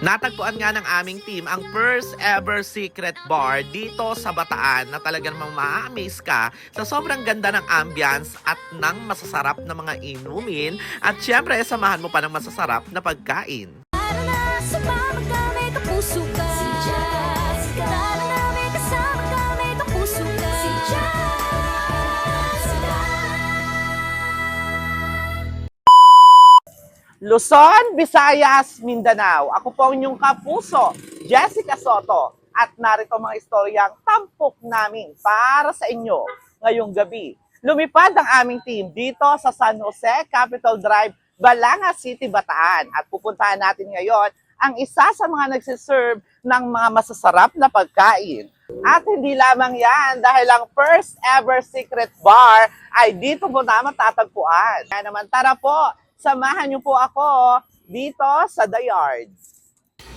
Natagpuan nga ng aming team ang first ever secret bar dito sa Bataan na talagang ma-amaze ka sa sobrang ganda ng ambience at ng masasarap na mga inumin at syempre samahan mo pa ng masasarap na pagkain. Tara na, sumama ka, may kapuso ka. Si Jazz. Tara na, may kasama ka, may kapuso ka. Si Jazz. Luzon, Visayas, Mindanao. Ako po ang inyong kapuso, Jessica Soto. At narito mga istoryang tampok namin para sa inyo ngayong gabi. Lumipad ang aming team dito sa San Jose, Capitol Drive, Balanga City, Bataan. At pupuntahan natin ngayon ang isa sa mga nagsiserve ng mga masasarap na pagkain. At hindi lamang yan, dahil ang first ever secret bar ay dito po na matatagpuan. Kaya naman tara po, samahan niyo po ako dito sa The Yard.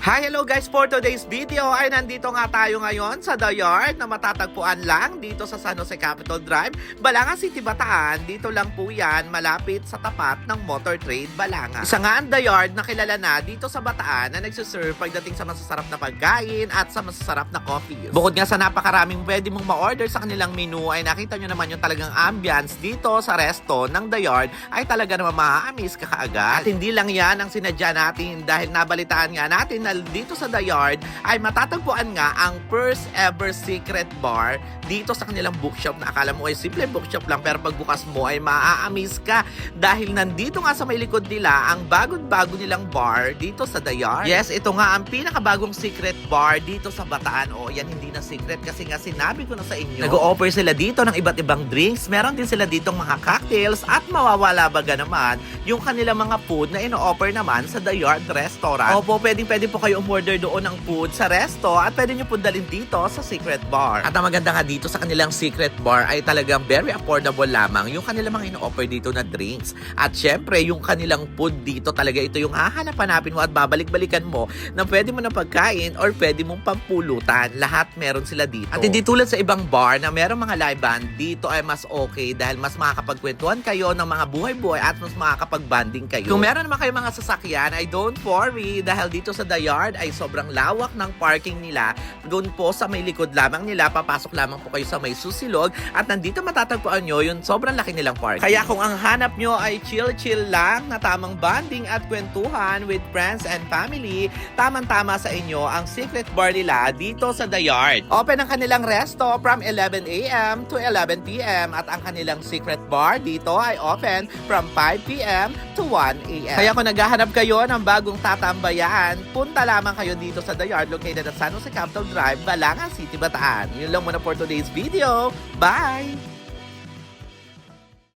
Hi, hello guys! For today's video ay nandito nga tayo ngayon sa The Yard na matatagpuan lang dito sa San Jose Capitol Drive, Balanga City, Bataan. Dito lang po yan, malapit sa tapat ng Motor Trade, Balanga. Isa nga ang The Yard na kilala na dito sa Bataan na nagsiserve pagdating sa masasarap na pagkain at sa masasarap na coffee. Bukod nga sa napakaraming pwede mong ma-order sa kanilang menu ay nakita nyo naman yung talagang ambience dito sa resto ng The Yard ay talaga naman ma-amaze ka kaagad. At hindi lang yan ang sinadya natin dahil nabalitaan nga natin na dito sa The Yard ay matatagpuan nga ang first ever secret bar dito sa kanilang bookshop na akala mo ay simple bookshop lang pero pagbukas mo ay maa-amaze ka dahil nandito nga sa may likod nila ang bagong-bago nilang bar dito sa The Yard. Yes, ito nga ang pinakabagong secret bar dito sa Bataan. O yan, hindi na secret kasi nga sinabi ko na sa inyo. Nag-o-offer sila dito ng iba't ibang drinks. Meron din sila ditong mga cocktails at mawawala baga naman yung kanilang mga food na ino-offer naman sa The Yard Restaurant. Opo, pwede po kayo umorder doon ng food sa resto at pwede nyo po dalhin dito sa secret bar. At ang maganda nga dito sa kanilang secret bar ay talagang very affordable lamang yung kanilang mga ino-offer dito na drinks. At syempre, yung kanilang food dito talaga ito yung hahanap-hanapin mo at babalik-balikan mo na pwede mo na pagkain or pwede mong pampulutan. Lahat meron sila dito. At hindi tulad sa ibang bar na meron mga live band, dito ay mas okay dahil mas makakapagkwentuhan kayo ng mga buhay-buhay at mas makakapag-banding kayo. Kung meron naman kayo mga sasakyan ay don't worry dahil dito sa The Yard ay sobrang lawak ng parking nila. Doon po sa may likod lamang nila, papasok lamang po kayo sa may susilog at nandito matatagpuan nyo yung sobrang laki nilang parking. Kaya kung ang hanap nyo ay chill-chill lang na tamang bonding at kwentuhan with friends and family, tamang-tama sa inyo ang secret bar nila dito sa The Yard. Open ang kanilang resto from 11 a.m. to 11 p.m. at ang kanilang secret bar dito ay open from 5 p.m. to 1 a.m. Kaya kung naghahanap kayo ng bagong tatambayan, punta lamang kayo dito sa The Yard located at San Jose Capitol Drive, Balanga City, Bataan. Yun lang muna for today's video. Bye!